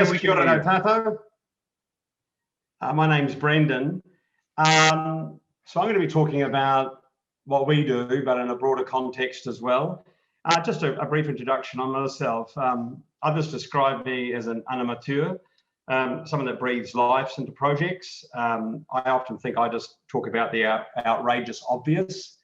Yes, kia ora koutou. My name's Brendan. So I'm going to be talking about what we do, but in a broader context as well. Just a brief introduction on myself. Others describe me as an animateur, someone that breathes life into projects. I often think I just talk about the outrageous obvious.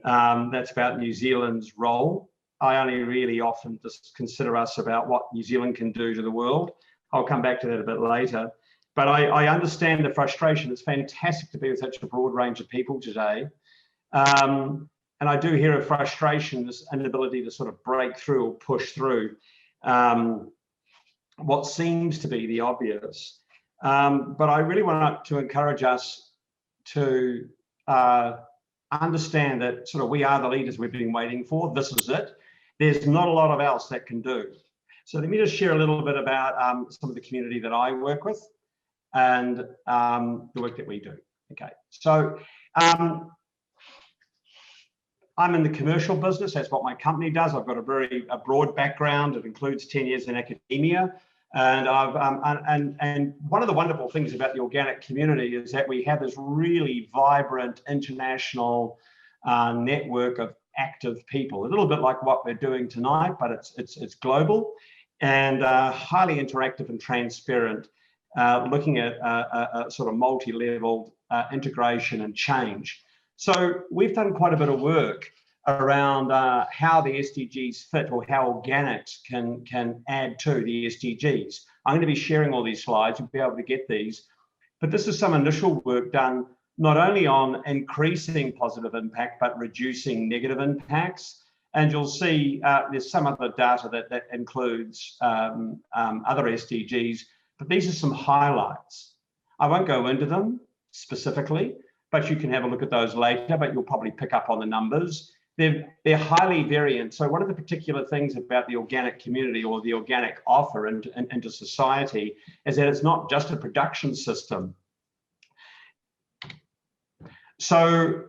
That's about New Zealand's role. I only really often just consider us about what New Zealand can do to the world. I'll come back to that a bit later. But I understand the frustration. It's fantastic to be with such a broad range of people today. And I do hear a frustration, this inability to sort of break through or push through what seems to be the obvious. But I really want to encourage us to understand that sort of we are the leaders we've been waiting for. This is it. There's not a lot of else that can do. So let me just share a little bit about some of the community that I work with and the work that we do. Okay, so I'm in the commercial business. That's what my company does. I've got a broad background. It includes 10 years in academia. And and one of the wonderful things about the organic community is that we have this really vibrant international network of active people, a little bit like what we're doing tonight, but it's global and highly interactive and transparent, looking at a sort of multi-level integration and change. So we've done quite a bit of work around how the SDGs fit or how organics can add to the SDGs. I'm going to be sharing all these slides. You'll be able to get these, but this is some initial work done not only on increasing positive impact, but reducing negative impacts. And you'll see there's some other data that includes other SDGs, but these are some highlights. I won't go into them specifically, but you can have a look at those later, but you'll probably pick up on the numbers. They're highly variant. So one of the particular things about the organic community or the organic offer into society is that it's not just a production system. So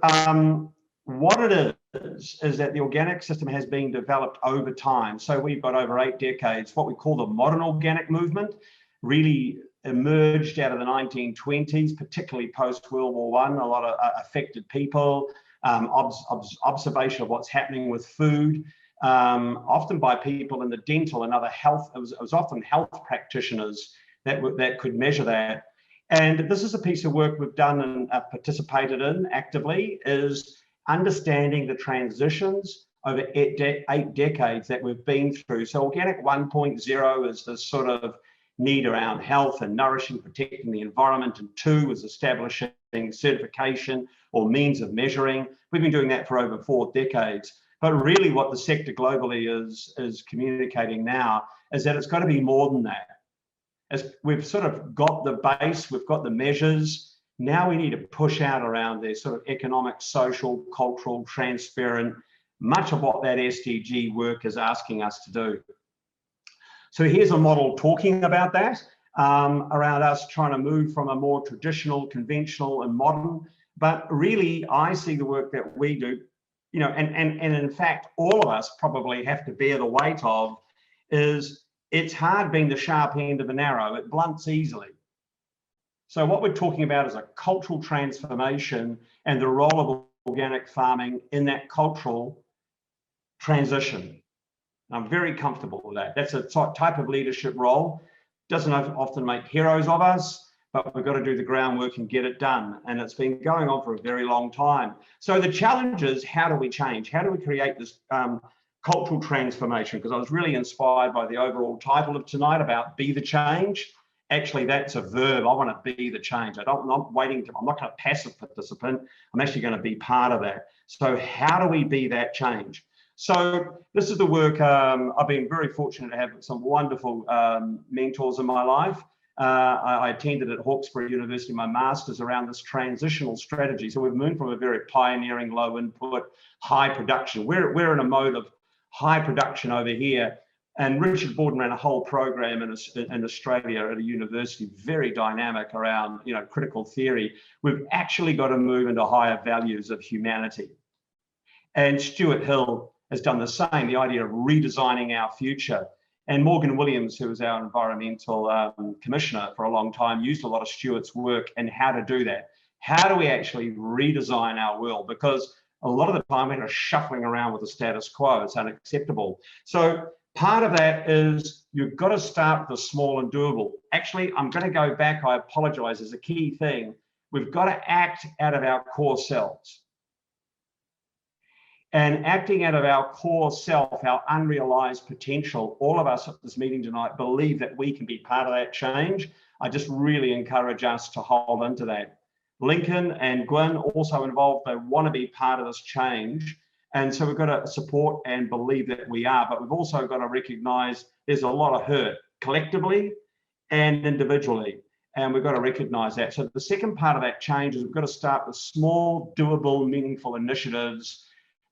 what it is that the organic system has been developed over time. So we've got over 8 decades, what we call the modern organic movement, really emerged out of the 1920s, particularly post-World War I, a lot of affected people, observation of what's happening with food, often by people in the dental and other health, it was often health practitioners that could measure that. And this is a piece of work we've done and participated in actively, is understanding the transitions over 8 decades that we've been through. So organic 1.0 is this sort of need around health and nourishing, protecting the environment, and 2 is establishing certification or means of measuring. We've been doing that for over 4 decades. But really what the sector globally is communicating now is that it's got to be more than that. As we've sort of got the base, we've got the measures, now we need to push out around their sort of economic, social, cultural, transparent, much of what that SDG work is asking us to do. So here's a model talking about that, around us trying to move from a more traditional, conventional and modern, but really I see the work that we do, you know, and in fact, all of us probably have to bear the weight of is it's hard being the sharp end of an arrow, it blunts easily. So what we're talking about is a cultural transformation and the role of organic farming in that cultural transition. I'm very comfortable with that. That's a type of leadership role. Doesn't often make heroes of us, but we've got to do the groundwork and get it done. And it's been going on for a very long time. So the challenge is, how do we change? How do we create this cultural transformation? Because I was really inspired by the overall title of tonight about be the change. Actually, that's a verb. I want to be the change. I'm not going to passive participant. I'm actually going to be part of that. So how do we be that change? So this is the work. I've been very fortunate to have some wonderful mentors in my life. I attended at Hawkesbury University my master's around this transitional strategy. So we've moved from a very pioneering, low input, high production. We're in a mode of high production over here. And Richard Borden ran a whole program in Australia at a university, very dynamic around, you know, critical theory. We've actually got to move into higher values of humanity. And Stuart Hill has done the same, the idea of redesigning our future. And Morgan Williams, who was our environmental commissioner for a long time, used a lot of Stuart's work in how to do that. How do we actually redesign our world? Because a lot of the time we're shuffling around with the status quo. It's unacceptable. So part of that is you've got to start with the small and doable. Actually, I'm going to go back. I apologize. There's a key thing. We've got to act out of our core selves. And acting out of our core self, our unrealized potential, all of us at this meeting tonight believe that we can be part of that change. I just really encourage us to hold into that. Lincoln and Gwyn also involved. They want to be part of this change. And so we've got to support and believe that we are, but we've also got to recognize there's a lot of hurt collectively and individually. And we've got to recognize that. So the second part of that change is we've got to start with small, doable, meaningful initiatives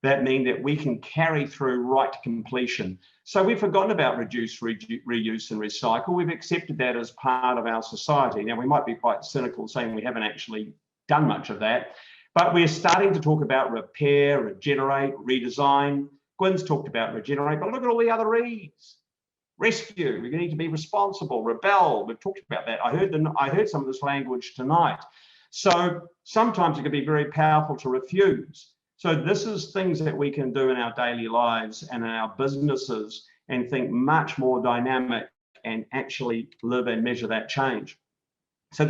that mean that we can carry through right to completion. So we've forgotten about reduce, reuse and recycle. We've accepted that as part of our society. Now, we might be quite cynical saying we haven't actually done much of that, but we're starting to talk about repair, regenerate, redesign. Gwyn's talked about regenerate, but look at all the other E's. Rescue, we need to be responsible, rebel, we've talked about that. I heard some of this language tonight. So sometimes it can be very powerful to refuse. So this is things that we can do in our daily lives and in our businesses and think much more dynamic and actually live and measure that change. So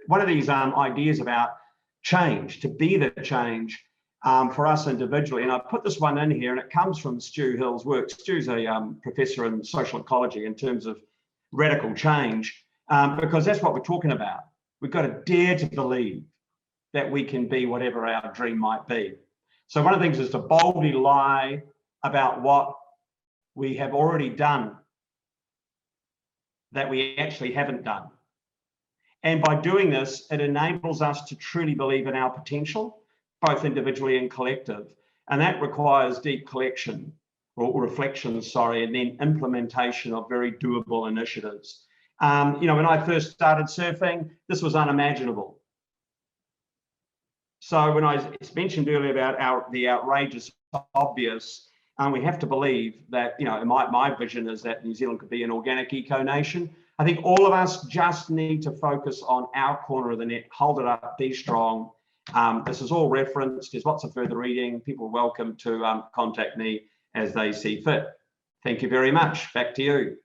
one of these ideas about change, to be the change for us individually, and I put this one in here and it comes from Stu Hill's work. Stu's a professor in social ecology in terms of radical change, because that's what we're talking about. We've got to dare to believe that we can be whatever our dream might be. So one of the things is to boldly lie about what we have already done that we actually haven't done. And by doing this, it enables us to truly believe in our potential, both individually and collective. And that requires deep collection or reflection, and then implementation of very doable initiatives. When I first started surfing, this was unimaginable. So when I mentioned earlier about the outrageous obvious, we have to believe that, my vision is that New Zealand could be an organic eco-nation. I think all of us just need to focus on our corner of the net, hold it up, be strong. This is all referenced. There's lots of further reading. People are welcome to contact me as they see fit. Thank you very much. Back to you.